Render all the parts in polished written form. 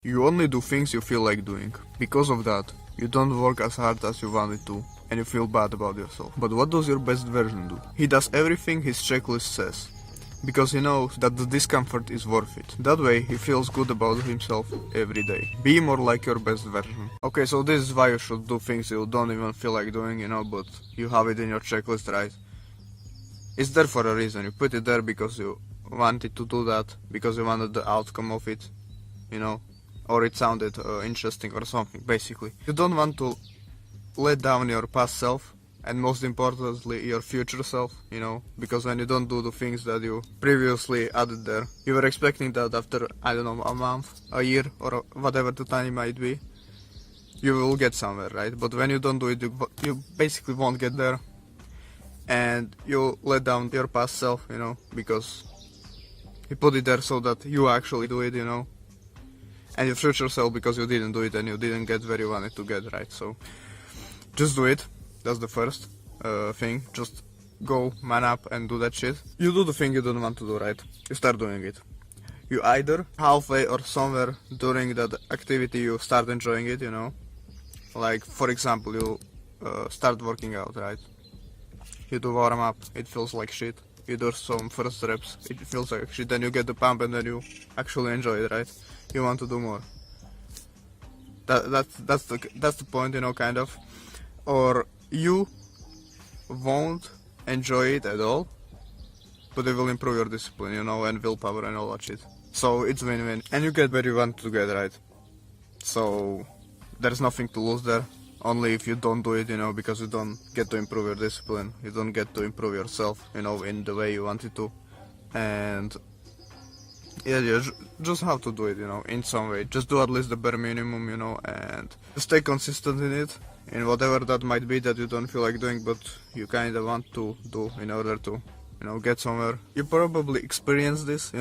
You only do things you feel like doing. Because of that, you don't work as hard as you wanted to, and you feel bad about yourself. But what does your best version do? He does everything his checklist says, because he knows that the discomfort is worth it. That way, he feels good about himself every day. Be more like your best version. Okay, so this is why you should do things you don't even feel like doing, but you have it in your checklist, right? It's there for a reason. You put it there because you wanted to do that, because you wanted the outcome of it, or it sounded interesting or something, basically. You don't want to let down your past self, and most importantly your future self, because when you don't do the things that you previously added there, you were expecting that after, I don't know, a month, a year, or whatever the time might be, you will get somewhere, right? But when you don't do it, you basically won't get there, and you let down your past self, because you put it there so that you actually do it, and your future self because you didn't do it and you didn't get where you wanted to get, right? So just do it. That's the first thing. Just go man up and do that shit. You do the thing you don't want to do, right? You start doing it. You either halfway or somewhere during that activity you start enjoying it, like for example you start working out, right? You do warm up, it feels like shit. You do some first reps, it feels like shit, then you get the pump and then you actually enjoy it, right? You want to do more. That's the point, kind of. Or you won't enjoy it at all, but it will improve your discipline, and willpower and all that shit. So it's win-win, and you get where you want to get, right? So there's nothing to lose there. Only if you don't do it, because you don't get to improve your discipline, you don't get to improve yourself, in the way you wanted to. And yeah, you just have to do it, in some way. Just do at least the bare minimum, and stay consistent in it, in whatever that might be that you don't feel like doing, but you kind of want to do in order to, get somewhere. You probably experience this,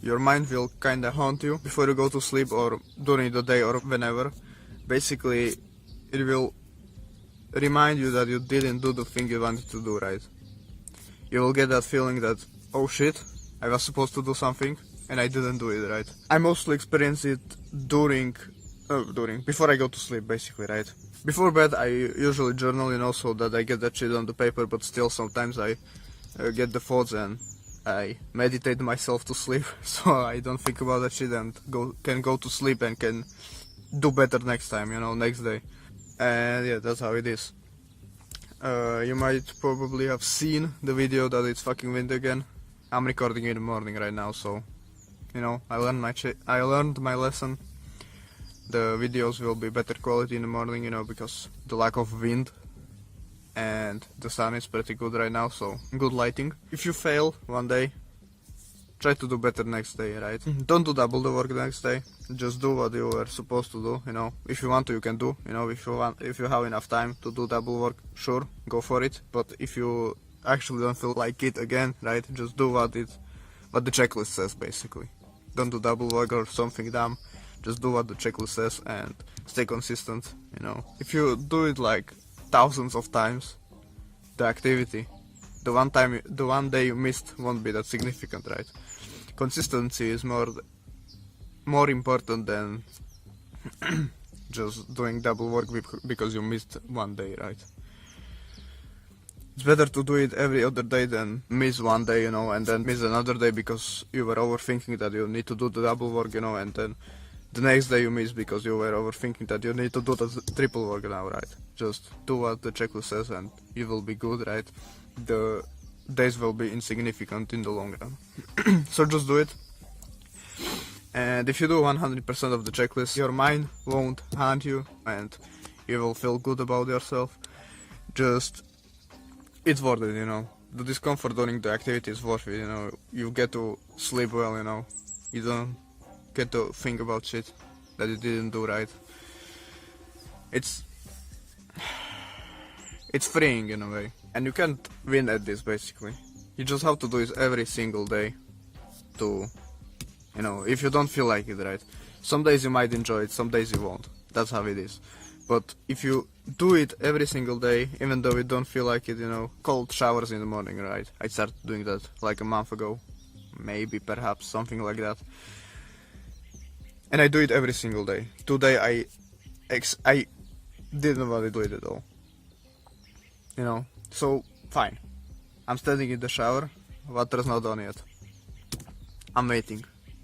your mind will kind of haunt you before you go to sleep or during the day or whenever. Basically, it will remind you that you didn't do the thing you wanted to do, right? You will get that feeling that, oh shit, I was supposed to do something and I didn't do it, right? I mostly experience it before I go to sleep, basically, right? Before bed I usually journal, so that I get that shit on the paper, but still sometimes I get the thoughts and I meditate myself to sleep, so I don't think about that shit and can go to sleep and can do better next time, next day. And yeah, that's how it is. You might probably have seen the video that it's fucking wind again. I'm recording in the morning right now, so I learned my lesson. The videos will be better quality in the morning, because the lack of wind, and the sun is pretty good right now, so good lighting. If you fail one day, try to do better next day, right? Don't do double the work the next day. Just do what you were supposed to do, If you want to, you can do, if you have enough time to do double work, sure, go for it. But if you actually don't feel like it again, right, just do what the checklist says, basically. Don't do double work or something dumb. Just do what the checklist says and stay consistent, If you do it like thousands of times, the activity, the one day you missed won't be that significant, right? Consistency is more important than just doing double work because you missed one day, right? It's better to do it every other day than miss one day, and then miss another day because you were overthinking that you need to do the double work, and then the next day you miss because you were overthinking that you need to do the triple work now, right? Just do what the checklist says and you will be good, right? The days will be insignificant in the long run. So just do it. And if you do 100% of the checklist, your mind won't haunt you and you will feel good about yourself. It's worth it, The discomfort during the activity is worth it, You get to sleep well, You don't get to think about shit that you didn't do right. It's freeing in a way. And you can't win at this, basically. You just have to do it every single day to, if you don't feel like it, right? Some days you might enjoy it, some days you won't. That's how it is. But if you do it every single day, even though you don't feel like it, cold showers in the morning, right? I started doing that like a month ago. Maybe, perhaps, something like that. And I do it every single day. Today I didn't want to do it at all. You know, so fine. I'm standing in the shower, water's not on yet. I'm waiting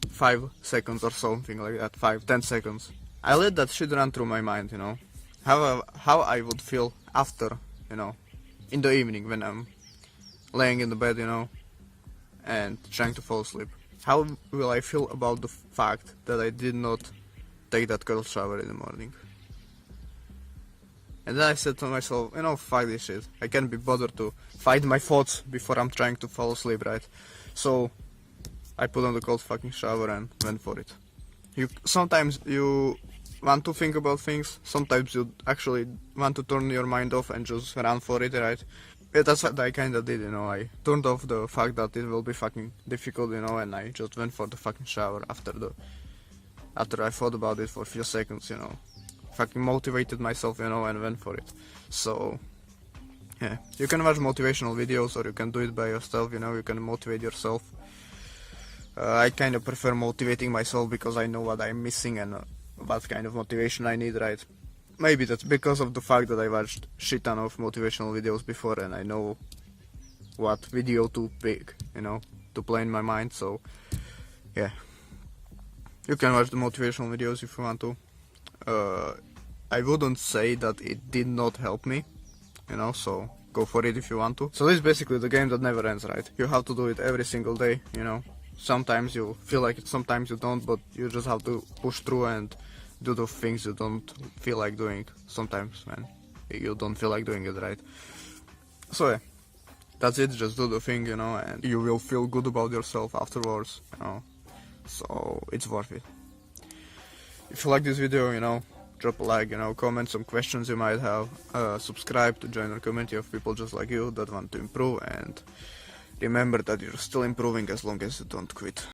5 seconds or something like that, 5-10 seconds. I let that shit run through my mind, you know. How I would feel after, you know, in the evening when I'm laying in the bed, you know, and trying to fall asleep. How will I feel about the fact that I did not take that cold shower in the morning? And then I said to myself, you know, fuck this shit. I can't be bothered to fight my thoughts before I'm trying to fall asleep, right? So I put on the cold fucking shower and went for it. Sometimes you want to think about things, sometimes you actually want to turn your mind off and just run for it, right? Yeah, that's what I kinda did, you know. I turned off the fact that it will be fucking difficult, you know, and I just went for the fucking shower after I thought about it for a few seconds, you know. Fucking motivated myself, you know, and went for it. So yeah, you can watch motivational videos or you can do it by yourself, you know. You can motivate yourself. I kind of prefer motivating myself because I know what I'm missing and what kind of motivation I need, right? Maybe that's because of the fact that I watched shit ton of motivational videos before and I know what video to pick, you know, to play in my mind. So yeah, you can watch the motivational videos if you want to. I wouldn't say that it did not help me, you know, so go for it if you want to. So this is basically the game that never ends, right? You have to do it every single day, you know. Sometimes you feel like it, sometimes you don't, but you just have to push through and do the things you don't feel like doing sometimes when you don't feel like doing it, right? So yeah, that's it. Just do the thing, you know, and you will feel good about yourself afterwards, you know. So it's worth it. If you like this video, you know, drop a like, you know, comment some questions you might have, subscribe to join our community of people just like you that want to improve, and remember that you're still improving as long as you don't quit.